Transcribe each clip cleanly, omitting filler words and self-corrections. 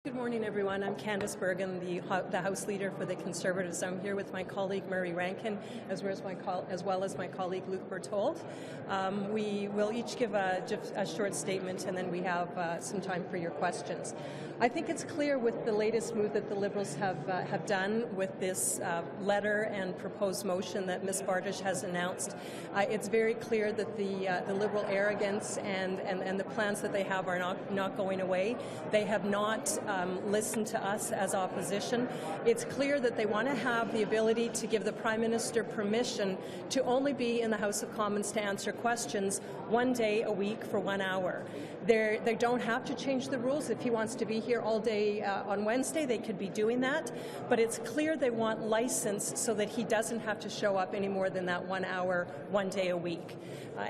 Good morning, everyone. I'm Candice Bergen, the House Leader for the Conservatives. I'm here with my colleague Murray Rankin, as well as my colleague Luc Berthold. We will each give a short statement, and then we have some time for your questions. I think it's clear with the latest move that the Liberals have done with this letter and proposed motion that Ms. Bardish has announced. It's very clear that the Liberal arrogance and the plans that they have are not going away. They have not listened to us as opposition. It's clear that they want to have the ability to give the Prime Minister permission to only be in the House of Commons to answer questions one day a week for 1 hour. They don't have to change the rules. If he wants to be here all day on Wednesday, they could be doing that. But it's clear they want license so that he doesn't have to show up any more than that 1 hour, 1 day a week.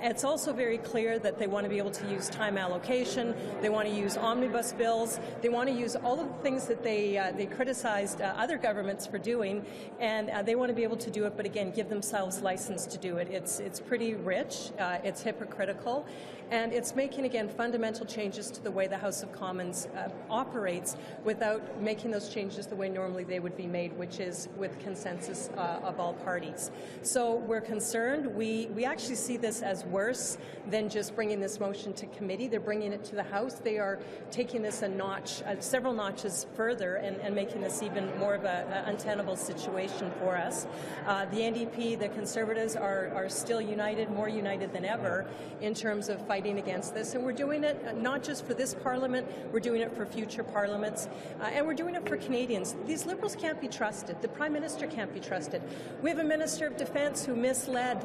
It's also very clear that they want to be able to use time allocation. They want to use omnibus bills. They want to use all of the things that they criticized other governments for doing, and they want to be able to do it, but again, give themselves license to do it. It's pretty rich. It's hypocritical. And it's making, again, fundamental changes to the way the House of Commons operates without making those changes the way normally they would be made, which is with consensus of all parties. So we're concerned. We actually see this as worse than just bringing this motion to committee. They're bringing it to the House. They are taking this a notch, several notches further and making this even more of an untenable situation for us. The NDP, the Conservatives, are still united, more united than ever, in terms of fighting against this. And we're doing it not just for this Parliament, we're doing it for future Parliaments, and we're doing it for Canadians. These Liberals can't be trusted. The Prime Minister can't be trusted. We have a Minister of Defence who misled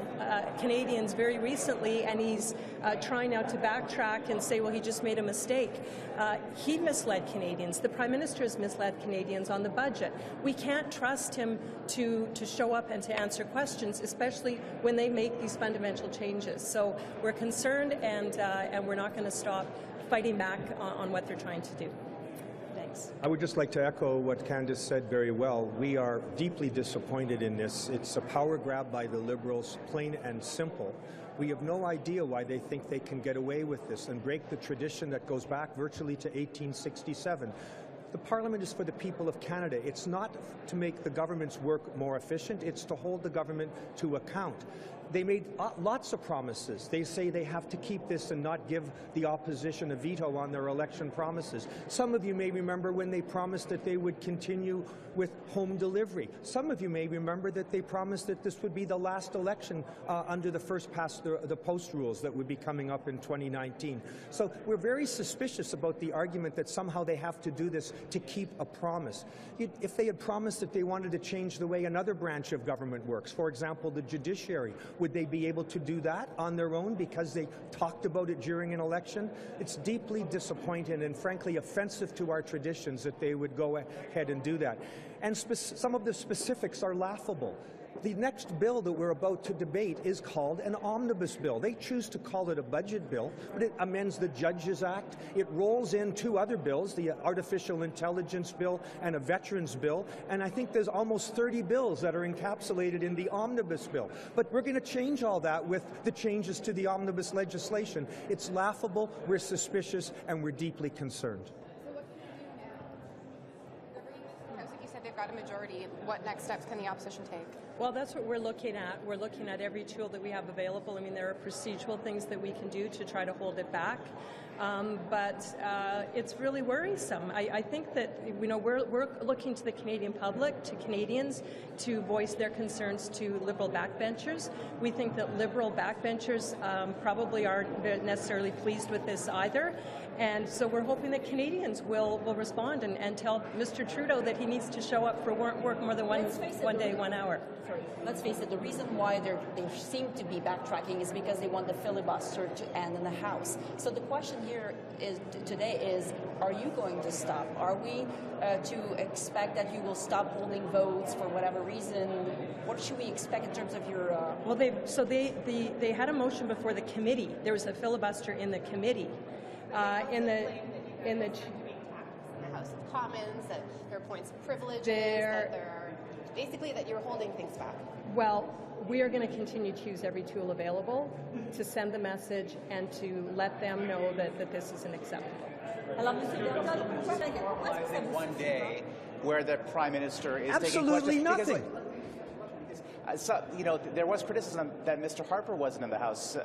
Canadians very recently, and he's trying now to backtrack and say, well, he just made a mistake. He misled Canadians. The Prime Minister has misled Canadians on the budget. We can't trust him to show up and to answer questions, especially when they make these fundamental changes. So we're concerned, and we're not going to stop fighting back on what they're trying to do. Thanks. I would just like to echo what Candice said very well. We are deeply disappointed in this. It's a power grab by the Liberals, plain and simple. We have no idea why they think they can get away with this and break the tradition that goes back virtually to 1867. The Parliament is for the people of Canada. It's not to make the government's work more efficient. It's to hold the government to account. They made lots of promises. They say they have to keep this and not give the opposition a veto on their election promises. Some of you may remember when they promised that they would continue with home delivery. Some of you may remember that they promised that this would be the last election under the first past the post rules that would be coming up in 2019. So we're very suspicious about the argument that somehow they have to do this to keep a promise. If they had promised that they wanted to change the way another branch of government works, for example, the judiciary, would they be able to do that on their own because they talked about it during an election? It's deeply disappointing and frankly offensive to our traditions that they would go ahead and do that. And some of the specifics are laughable. The next bill that we're about to debate is called an omnibus bill. They choose to call it a budget bill, but it amends the Judges Act. It rolls in two other bills, the Artificial Intelligence Bill and a Veterans Bill, and I think there's almost 30 bills that are encapsulated in the omnibus bill. But we're going to change all that with the changes to the omnibus legislation. It's laughable, we're suspicious, and we're deeply concerned. They've got a majority. What next steps can the opposition take? Well, that's what we're looking at. We're looking at every tool that we have available. I mean, there are procedural things that we can do to try to hold it back. But it's really worrisome. I think that, you know, we're looking to the Canadian public, to Canadians, to voice their concerns to Liberal backbenchers. We think that Liberal backbenchers probably aren't necessarily pleased with this either. And so we're hoping that Canadians will respond and tell Mr. Trudeau that he needs to show up for work more than one day, 1 hour. Sorry, let's face it, the reason why they seem to be backtracking is because they want the filibuster to end in the House. So the question here today is, are you going to stop? Are we to expect that you will stop holding votes for whatever reason? What should we expect in terms of your... Well, they had a motion before the committee. There was a filibuster in the committee. In the House of Commons, that there are points of privilege, that there are basically that you're holding things back. Well, we are going to continue to use every tool available to send the message and to let them know that this isn't acceptable. Alors, Monsieur Bergen, pourquoi est-ce que ça In vous one suffit day where the Prime Minister is Absolutely taking questions. nothing. So, there was criticism that Mr. Harper wasn't in the House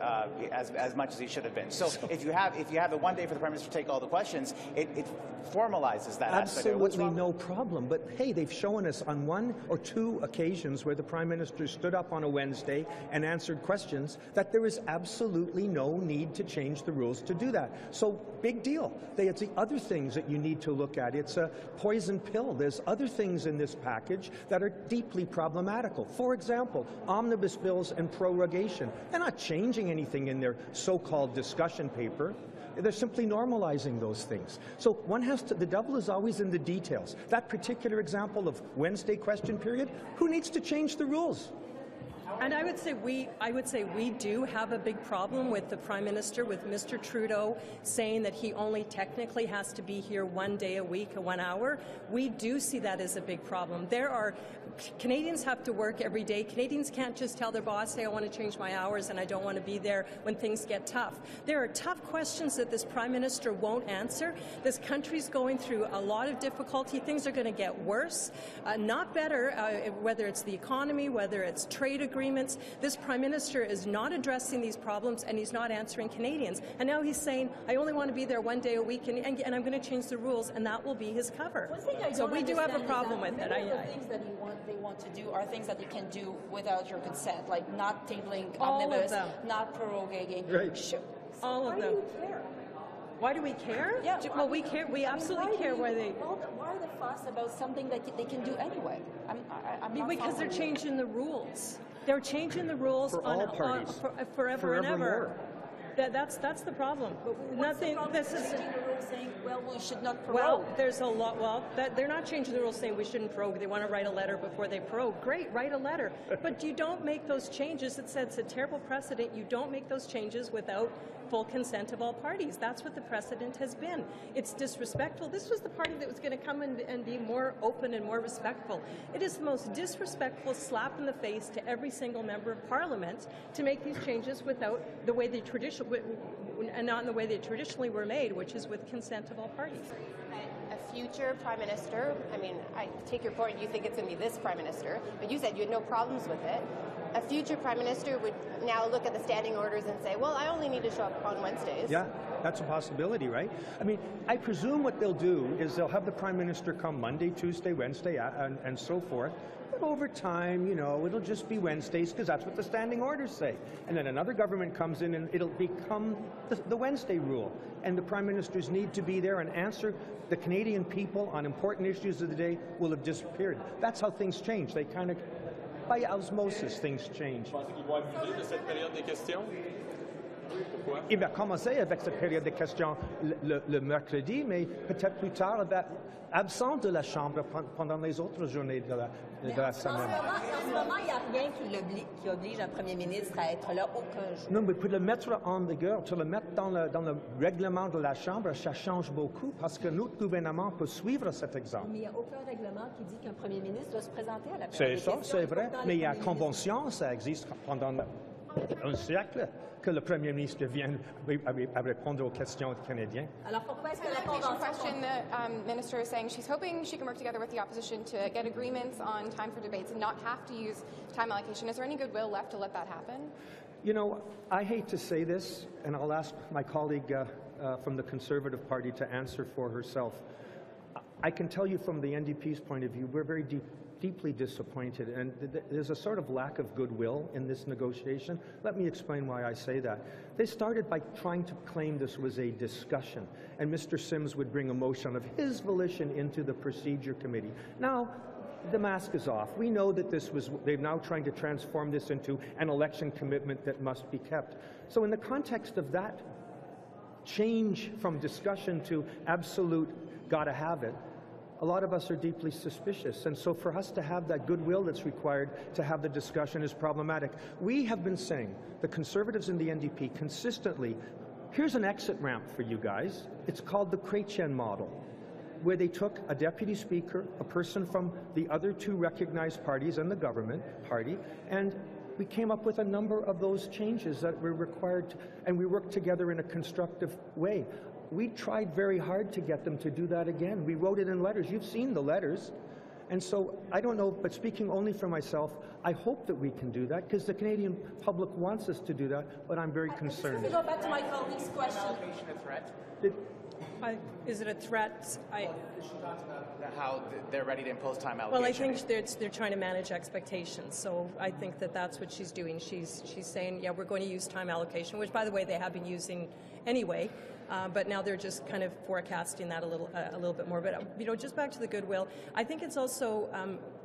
as much as he should have been. So if you have a one day for the Prime Minister to take all the questions, it formalizes that aspect. Absolutely no problem. But hey, they've shown us on 1 or 2 occasions where the Prime Minister stood up on a Wednesday and answered questions that there is absolutely no need to change the rules to do that. So big deal. It's the other things that you need to look at. It's a poison pill. There's other things in this package that are deeply problematical. For example, omnibus bills and prorogation. They're not changing anything in their so-called discussion paper. They're simply normalizing those things. So one has to, the devil is always in the details. That particular example of Wednesday question period, who needs to change the rules? And I would say we do have a big problem with the Prime Minister, with Mr. Trudeau saying that he only technically has to be here 1 day a week, 1 hour. We do see that as a big problem. Canadians have to work every day. Canadians can't just tell their boss, say, I want to change my hours and I don't want to be there when things get tough. There are tough questions that this Prime Minister won't answer. This country's going through a lot of difficulty. Things are going to get worse, not better, whether it's the economy, whether it's trade agreements. This Prime Minister is not addressing these problems and he's not answering Canadians. And now he's saying, I only want to be there 1 day a week and I'm going to change the rules and that will be his cover. So we do have a problem with it. Many of the things that they want to do are things that you can do without your consent, like not tabling All of omnibus, them. not prorogating. Right. All of them. Why do we care? Yeah, well, we care. We absolutely care why they. Why the fuss about something that they can do anyway? I'm not Because they're following you. changing the rules. They're changing the rules For all parties. forever and ever. Forevermore. That's the problem. What's the problem with changing the rules saying, well, we should not prorogue? Well, there's a lot. Well, they're not changing the rules saying we shouldn't prorogue. They want to write a letter before they prorogue. Great, write a letter. But you don't make those changes. It sets a terrible precedent. You don't make those changes without full consent of all parties. That's what the precedent has been. It's disrespectful. This was the party that was going to come and be more open and more respectful. It is the most disrespectful slap in the face to every single member of Parliament to make these changes without the way they and not in the way they traditionally were made, which is with consent of all parties. A future Prime Minister, I mean, I take your point, you think it's going to be this Prime Minister, but you said you had no problems with it. A future Prime Minister would now look at the standing orders and say, well, I only need to show up on Wednesdays. Yeah, that's a possibility, right? I mean, I presume what they'll do is they'll have the Prime Minister come Monday, Tuesday, Wednesday, and so forth. But over time, it'll just be Wednesdays because that's what the standing orders say. And then another government comes in and it'll become the Wednesday rule. And the Prime Ministers need to be there and answer the Canadian people on important issues of the day will have disappeared. That's how things change. They kind of, by osmosis, things change. Il va commencer avec cette période de questions le mercredi, mais peut-être plus tard, absent de la Chambre pendant les autres journées de la semaine. En ce moment, il n'y a rien qui oblige un premier ministre à être là aucun jour. Non, mais pour le mettre en vigueur, pour le mettre dans le règlement de la Chambre, ça change beaucoup parce que notre gouvernement peut suivre cet exemple. Mais il n'y a aucun règlement qui dit qu'un premier ministre doit se présenter à la période C'est des ça, questions. c'est vrai. Pourtant, Mais il les y a premiers convention, ça existe pendant un siècle, que le Premier ministre vienne à répondre aux questions canadiennes. Alors pourquoi est-ce que la Clarification convention... question, the minister is saying she's hoping she can work together with the opposition to get agreements on time for debates and not have to use time allocation. Is there any goodwill left to let that happen? I hate to say this, and I'll ask my colleague from the Conservative Party to answer for herself. I can tell you from the NDP's point of view, we're very deeply disappointed, and there's a sort of lack of goodwill in this negotiation. Let me explain why I say that. They started by trying to claim this was a discussion, and Mr. Sims would bring a motion of his volition into the Procedure Committee. Now, the mask is off. We know that they're now trying to transform this into an election commitment that must be kept. So in the context of that change from discussion to absolute gotta have it, a lot of us are deeply suspicious. And so for us to have that goodwill that's required to have the discussion is problematic. We have been saying, the Conservatives and the NDP consistently, here's an exit ramp for you guys. It's called the Chrétien model, where they took a deputy speaker, a person from the other two recognized parties and the government party, and we came up with a number of those changes that were required, and we worked together in a constructive way. we tried very hard to get them to do that again. We wrote it in letters. You've seen the letters. And so, I don't know, but speaking only for myself, I hope that we can do that, because the Canadian public wants us to do that, but I'm very concerned. Just to go back to my colleague's question. A threat? Is it a threat? She talks about how they're ready to impose time allocation. Well, I think they're trying to manage expectations. So I think that that's what she's doing. She's saying, yeah, we're going to use time allocation, which, by the way, they have been using anyway. But now they're just kind of forecasting that a little bit more. But just back to the goodwill, I think it's also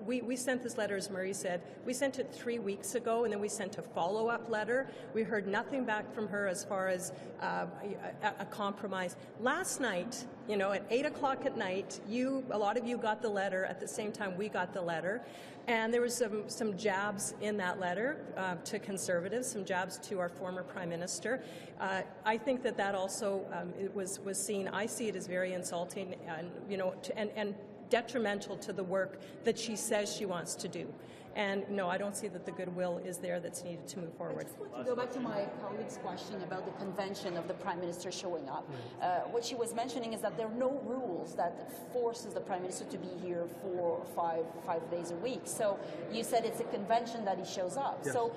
we sent this letter, as Murray said, we sent it 3 weeks ago, and then we sent a follow-up letter. We heard nothing back from her as far as a compromise. Last night, at 8 o'clock at night, a lot of you got the letter at the same time we got the letter. And there was some jabs in that letter to Conservatives, some jabs to our former Prime Minister. I think that also it was seen. I see it as very insulting, and detrimental to the work that she says she wants to do. And no, I don't see that the goodwill is there that's needed to move forward. I just want to go back to my colleague's question about the convention of the Prime Minister showing up. What she was mentioning is that there are no rules that forces the Prime Minister to be here for five days a week. So you said it's a convention that he shows up. Yes. So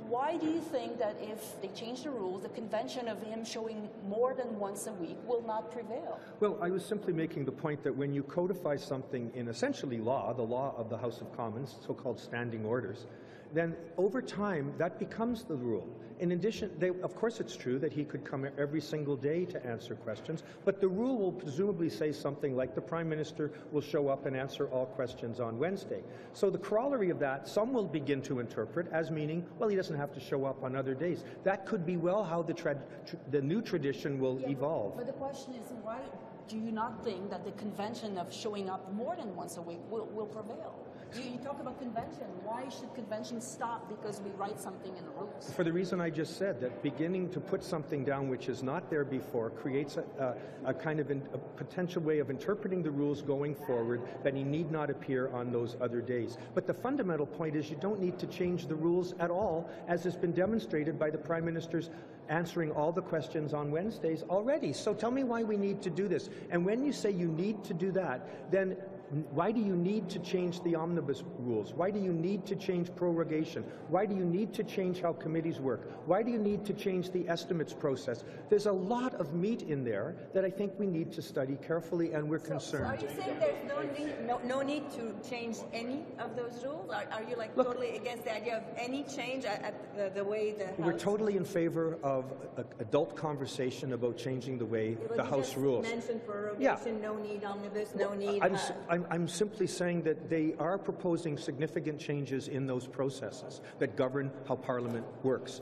why do you think that if they change the rules, the convention of him showing more than once a week will not prevail? Well, I was simply making the point that when you codify something in essentially law, the law of the House of Commons, so-called standing orders, then over time that becomes the rule. In addition, of course it's true that he could come every single day to answer questions, but the rule will presumably say something like the Prime Minister will show up and answer all questions on Wednesday. So the corollary of that, some will begin to interpret as meaning, well, he doesn't have to show up on other days. That could be well how the new tradition will evolve. But the question is, why do you not think that the convention of showing up more than once a week will prevail? You talk about convention. Why should convention stop because we write something in the rules? For the reason I just said, that beginning to put something down which is not there before creates a kind of a potential way of interpreting the rules going forward, that he need not appear on those other days. But the fundamental point is you don't need to change the rules at all, as has been demonstrated by the Prime Minister's answering all the questions on Wednesdays already. So tell me why we need to do this. And when you say you need to do that, then why do you need to change the omnibus rules? Why do you need to change prorogation? Why do you need to change how committees work? Why do you need to change the estimates process? There's a lot of meat in there that I think we need to study carefully, and we're concerned. So are you saying there's no need to change any of those rules? Are you totally against the idea of any change at the way the House... We're totally in favor of adult conversation about changing the way the House rules. You mentioned prorogation, no need omnibus, no need... I'm simply saying that they are proposing significant changes in those processes that govern how Parliament works.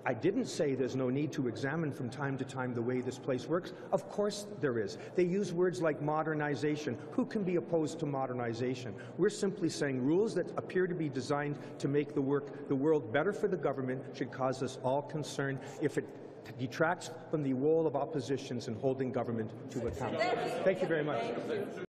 I didn't say there's no need to examine from time to time the way this place works. Of course there is. They use words like modernization. Who can be opposed to modernization? We're simply saying rules that appear to be designed to make the world better for the government should cause us all concern if it detracts from the role of oppositions in holding government to account. Thank you very much.